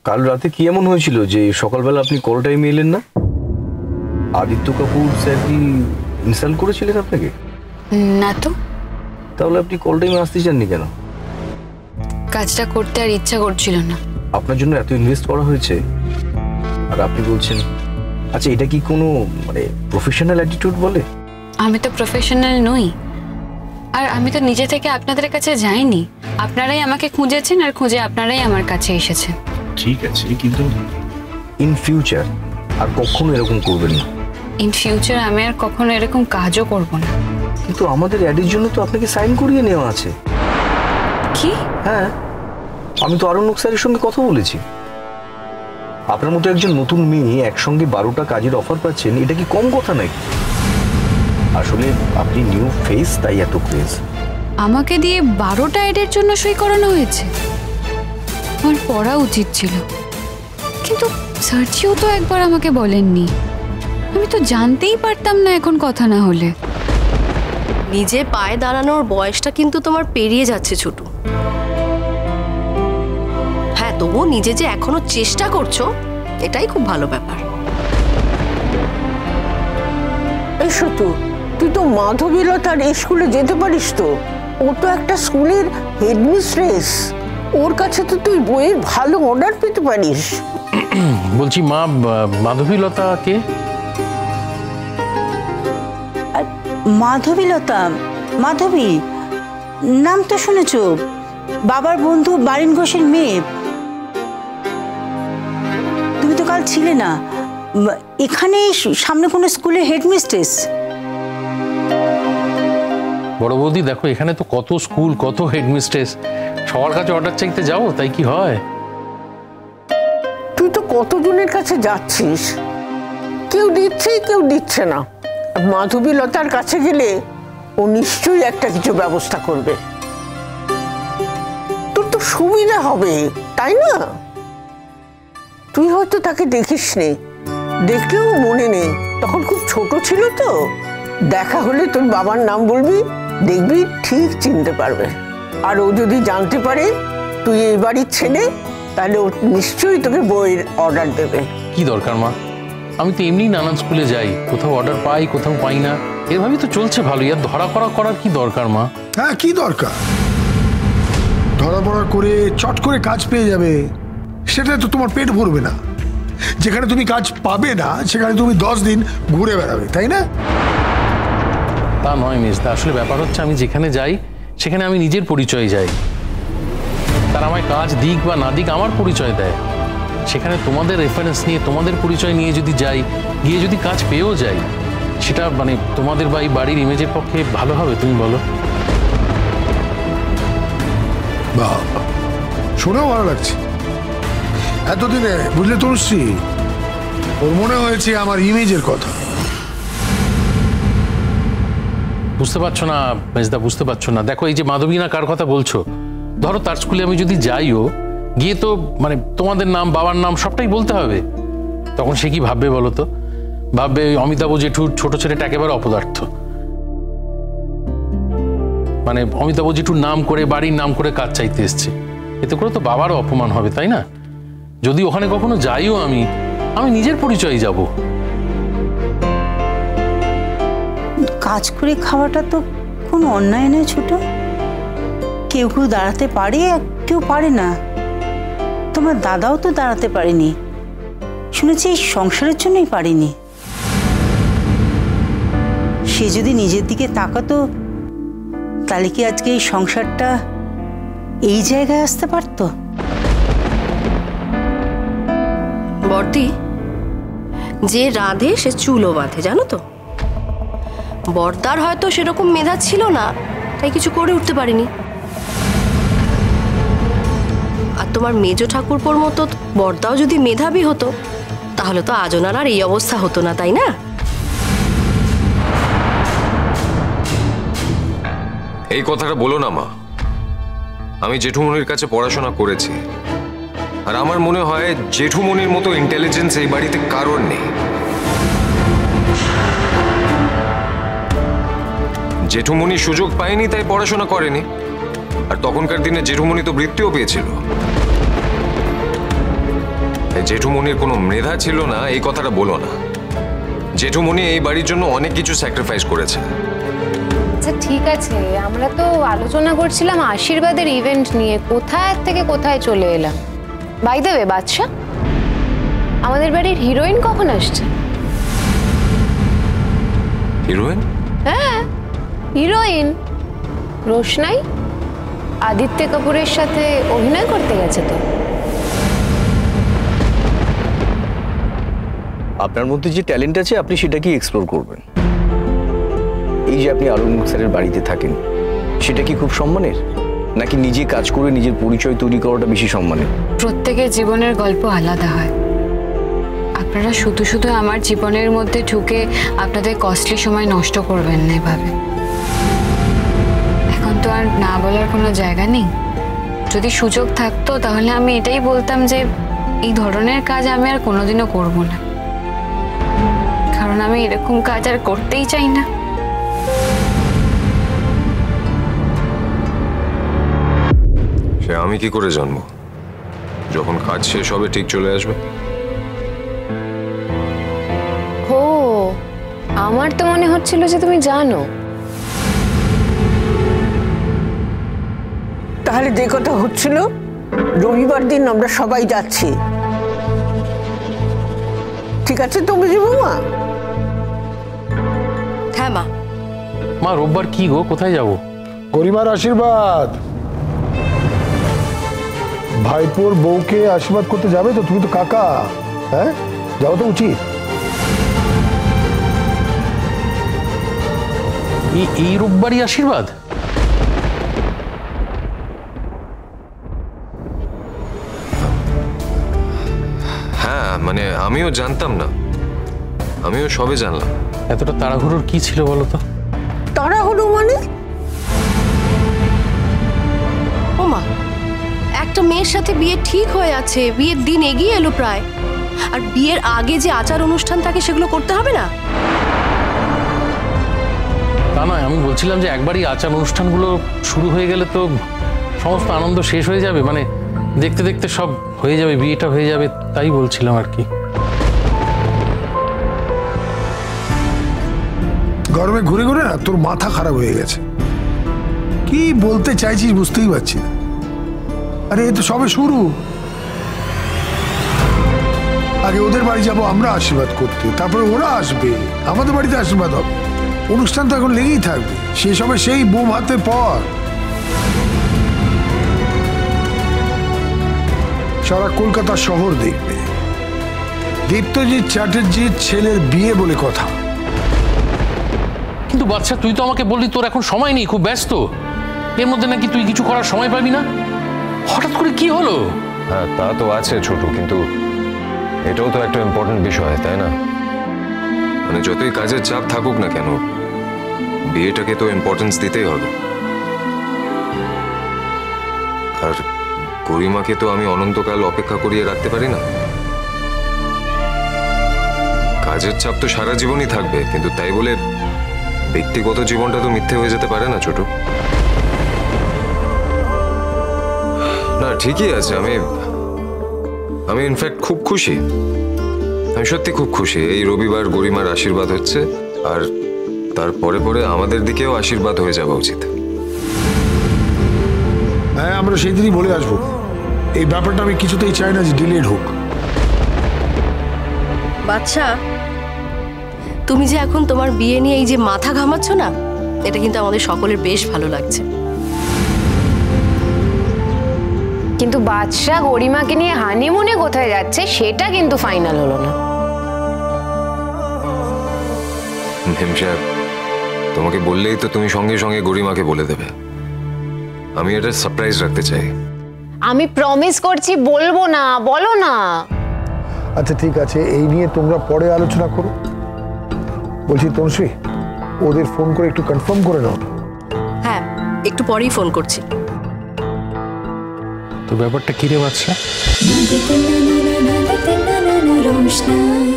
কাল রাতে কি এমন হয়েছিল যে সকালবেলা আপনি কল টাইমে এলেন না? আদিত্য কাপুর স্যার কি ইনসাল্ট করেছিলেন আপনাকে? না তো। তাহলে আপনি কল টাইমে আসতে চাননি কেন? কাজটা করতে আর ইচ্ছা করছিল না। আপনার জন্য এত ইনভেস্ট করা হয়েছে আর আপনি বলছেন, আচ্ছা এটা কি কোনো মানে প্রফেশনাল অ্যাটিটিউড বলে? আমি তো প্রফেশনাল নই, আর আমি তো নিজে থেকে আপনাদের কাছে যাইনি। আপনারাই আমাকে খুঁজেছেন আর খুঁজে আপনারাই আমার কাছে এসেছেন। ঠিক আছে, কিন্তু ইন ফিউচার আর কখনো এরকম করবেন না। ইন ফিউচার আমি আর কখনো এরকম কাজও করব না। কিন্তু আমাদের অ্যাডের জন্য তো আপনাকে সাইন করিয়ে নেওয়া আছে। কি? হ্যাঁ, আমি তো আরণ্যক স্যারের সঙ্গে কথা বলেছি। আপনার মতো একজন নতুন মেয়ে একসঙ্গে 12টা কাজের অফার পাচ্ছেন, এটা কি কম কথা নাকি? আসলে আপনি নিউ ফেস, তাই এত ক্রেজ। আমাকে দিয়ে 12টা এডের জন্য সই করানো হয়েছে। আমার পড়া উচিত ছিল, কিন্তু সার্চিও তো একবার আমাকে বলেননি। আমি তো জানতেই পারতাম না এখন কথা না হলে। নিজে পায়ে দাঁড়ানোর বয়সটা কিন্তু তোমার পেরিয়ে যাচ্ছে ছোটু। হ্যাঁ, তবু নিজে যে এখনো চেষ্টা করছো, এটাই খুব ভালো ব্যাপার। এসো তো, তুই তো মাধবীলতার স্কুলে যেতে পারিস তো। ও তো একটা স্কুলের হেডমিস্ট্রেস, ওর কাছে তো তুই বইয়ের ভালো অর্ডার পেতে পারিস। বলছি মা, মাধবীলতা কে? মাধবীলতা, মাধবী নাম তো শুনেছো, বাবার বন্ধু বারিন ঘোষের মেয়ে। তুমি তো কাল ছিলে না এখানে, সামনে কোনো স্কুলের হেডমিস্ট্রেস। বড় বৌদি দেখো, এখানে তো কত স্কুল, কত হেডমিস্ট্রেস, সবার কাছে অর্ডার চাইতে যাও, তাই কি হয়? তুই তো কতজনের কাছে যাচ্ছিস, কেউ দিচ্ছে কেউ দিচ্ছে না। মাধবীলতার কাছে গেলে ও নিশ্চয়ই একটা কিছু ব্যবস্থা করবে, তোর তো সুবিধা হবে, তাই না? তুই হয়তো তাকে দেখিস নে, দেখলেও মনে নেই, তখন খুব ছোট ছিল তো। দেখা হলে তোর বাবার নাম বলবি, দেখবি ঠিক চিনতে পারবে। আর ও যদি জানতে পারে তুই এই বাড়ির ছেলে, তাহলে ও নিশ্চয়ই তোকে বইয়ের অর্ডার দেবে। কি দরকার মা, আমি তো এমনি নানান স্কুলে যাই, কোথাও অর্ডার পাই কোথাও পাই না, এভাবেই তো চলছে ভালো। আর ধরা করার কি দরকার মা? হ্যাঁ, কি দরকার? ধরা পড়া করে চট করে কাজ পেয়ে যাবে, সেটা তো তোমার পেট ভরবে না। যেখানে তুমি কাজ পাবে না সেখানে তুমি 10 দিন ঘুরে বেড়াবে, তাই না? তা নয় মেজদা, আসলে ব্যাপার হচ্ছে আমি যেখানে যাই সেখানে আমি নিজের পরিচয় যাই, তারা আমায় কাজ দিক বা না দিক আমার পরিচয় দেয়। সেখানে তোমাদের রেফারেন্স নিয়ে, তোমাদের পরিচয় নিয়ে যদি যাই, গিয়ে যদি কাজ পেয়েও যাই, সেটা মানে তোমাদের বা এই বাড়ির ইমেজের পক্ষে ভালো হবে? তুমি বলো। বাহ, শুনেও ভালো লাগছে। এতদিনে বুঝলে তনুশ্রী, ওর মনে হয়েছে আমার ইমেজের কথা। বুঝতে পারছো না মেজদা, বুঝতে পারছো না। দেখো, এই যে মাধবীনা কার কথা বলছো, ধরো তার স্কুলে আমি যদি যাইও, গিয়ে তো মানে তোমাদের নাম, বাবার নাম সবটাই বলতে হবে। তখন সে কি ভাববে বলো তো? ভাববে অমিতাভ জেঠুর ছোট ছেলেটা একেবারে অপদার্থ, মানে অমিতাভ জেঠুর নাম করে, বাড়ির নাম করে কাজ চাইতে এসছে। এতে করে তো বাবারও অপমান হবে, তাই না? যদি ওখানে কখনো যাইও আমি নিজের পরিচয় যাব। কাজ করে খাওয়াটা তো কোনো অন্যায় নয় ছোট। কেউ কেউ দাঁড়াতে পারে, কেউ পারে না। তোমার দাদাও তো দাঁড়াতে পারেনি, শুনেছি এই সংসারের জন্যই পারেনি। সে যদি নিজের দিকে তাকাতো, তাহলে কি আজকে এই সংসারটা এই জায়গায় আসতে পারতো? বর্দি, যে রাঁধে সে চুলো বাঁধে, জানো তো। বর্দার হয়তো সেরকম মেধা ছিল না, তাই কিছু করে উঠতে পারিনি। আর তোমার মেজ ঠাকুরপোর মতো বর্দাও যদি মেধাবী হতো, তাহলে তো আজ ওনার আর এই অবস্থা হতো না, তাই না? এই কথাটা বলো না মা। আমি জেঠুমনির কাছে পড়াশোনা করেছি, আর আমার মনে হয় জেঠুমনির মতো ইন্টেলিজেন্স এই বাড়িতে কারোর নেই। জেঠুমনি সুযোগ পায়নি তাই পড়াশোনা করেনি, আর তখনকার দিনে জেঠুমনি তো বৃত্তিও পেয়েছিল। তাই জেঠুমনির কোনো মেধা ছিল না এই কথাটা বলো না। জেঠুমনি এই বাড়ির জন্য অনেক কিছু স্যাক্রিফাইস করেছে। আচ্ছা ঠিক আছে, আমরা তো আলোচনা করছিলাম আশীর্বাদের ইভেন্ট নিয়ে, কোথায় থেকে কোথায় চলে এলাম। বাই দ্য ওয়ে বাদশা, আমাদের বাড়ির হিরোইন কখন আসছে? হিরোইন? হ্যাঁ হিরোইন, রোশনাই আদিত্য কাপুরের সাথে অভিনয় করতে গেছে তো। আপনার মধ্যে যে ট্যালেন্ট আছে আপনি সেটাকেই এক্সপ্লোর করবেন। এই যে আপনি আলোক স্যারের বাড়িতে থাকেন, সেটা কি খুব সম্মানের, নাকি নিজে কাজ করে নিজের পরিচয় তৈরি করাটা বেশি সম্মানের? প্রত্যেকের জীবনের গল্প আলাদা হয়। আপনারা শুধু শুধু আমার জীবনের মধ্যে ঢুকে আপনাদের কস্টলি সময় নষ্ট করবেন না এভাবে। এখন তো আর না বলার কোনো জায়গা নেই। যদি সুযোগ থাকতো তাহলে আমি এটাই বলতাম যে এই ধরনের কাজ আমি আর কোনোদিনও করব না, কারণ আমি এরকম কাজ আর করতেই চাই না। সে আমি কি করে জানবো? যখন কাজ শেষ হবে ঠিক চলে আসবে। ও, আমার তো মনে হচ্ছিল যে তুমি জানো। তাহলে যে কথা হচ্ছিল, রবিবার দিন আমরা সবাই যাচ্ছি, ঠিক আছে তো বুঝি বৌমা? হ্যাঁ মা। মা রোববার কি গো, কোথায় যাব? গরিমার আশীর্বাদ। ভাইপোর বউকে আশীর্বাদ করতে যাবে তো? তুমি তো কাকা, হ্যাঁ যাওয়া তো উচিত। এই রোববারই আশীর্বাদ? হ্যাঁ মানে আমিও জানতাম না, আমিও সবে জানলাম। এতটা তাড়াহুড়োর কি ছিল বলো তো? তাড়াহুড়ো মানে? ও মা, একটা মেয়ের সাথে বিয়ে ঠিক হয়ে আছে, বিয়ের দিন এগিয়ে এলো প্রায়, আর বিয়ের আগে যে আচার অনুষ্ঠান থাকে সেগুলো করতে হবে না? তা নয়, আমি বলছিলাম যে একবারই আচার অনুষ্ঠানগুলো শুরু হয়ে গেলে তো সমস্ত আনন্দ শেষ হয়ে যাবে, মানে দেখতে দেখতে সব হয়ে যাবে, বিয়েটা হয়ে যাবে, তাই বলছিলাম আর কি। গরমে ঘুরে ঘুরে না তোর মাথা খারাপ হয়ে গেছে। কি বলতে চাইছিস বুঝতেই পারছি না। আরে এ তো সবে শুরু। আগে ওদের বাড়ি যাব আমরা আশীর্বাদ করতে, তারপরে ওরা আসবে, আমাদের বাড়িতে আশীর্বাদ হবে। অনুষ্ঠান তো এখন লেগেই থাকবে, শেষ হবে সেই বোম হাতের পর। সারা কলকাতা শহর দেখবে দীপ্তজিৎ চ্যাটার্জির ছেলের বিয়ে বলে কথা। কিন্তু বাচ্চা, তুই তো আমাকে বললি তোর এখন সময় নেই, খুব ব্যস্ত, এর মধ্যে নাকি তুই কিছু করার সময় পাবি না। হঠাৎ করে কি হলো? হ্যাঁ তা তো আছে ছোট, কিন্তু এটাও তো একটা ইম্পর্টেন্ট বিষয়, তাই না? মানে যতই কাজের চাপ থাকুক না কেন, বিয়েটাকে তো ইম্পর্টেন্স দিতেই হবে। আর গরিমাকে তো আমি অনন্তকাল অপেক্ষা করিয়ে রাখতে পারি না। কাজের চাপ তো সারা জীবনই থাকবে, কিন্তু তাই বলে ব্যক্তিগত জীবনটা তো মিথ্যে হয়ে যেতে পারে না ছোট। না ঠিকই আছে, আমি ইনফ্যাক্ট খুব খুশি, আমি সত্যি খুব খুশি। এই রবিবার গরিমার আশীর্বাদ হচ্ছে, আর তারপরে পরে আমাদের দিকেও আশীর্বাদ হয়ে যাওয়া উচিত। হ্যাঁ আমরা সেই দিনই বলে আসবো। এই ব্যাপারটা আমি কিছুতেই চাই না যে ডিলেড হোক। বাচ্চা, তুমি যে এখন তোমার বিয়ে নিয়ে এই যে মাথা ঘামাচ্ছ না, এটা কিন্তু আমাদের সকলের বেশ ভালো লাগছে। কিন্তু বাদশা গরিমাকে নিয়ে হানিমুনে কোথায় যাচ্ছে সেটা কিন্তু ফাইনাল হলো না। মেম সাহেব, তোমাকে বললেই তো তুমি সঙ্গে সঙ্গে গরিমাকে বলে দেবে। আমি এটা সারপ্রাইজ রাখতে চাই। আমি প্রমিস করছি বলবো না, বলো না। আচ্ছা ঠিক আছে, এই নিয়ে তোমরা পরে আলোচনা করো। বলছি তনুশ্রী, ওদের ফোন করে একটু কনফার্ম করে নাও। হ্যাঁ একটু পরেই ফোন করছি। তো ব্যাপারটা কি রে বাচ্চা? रोशनाई।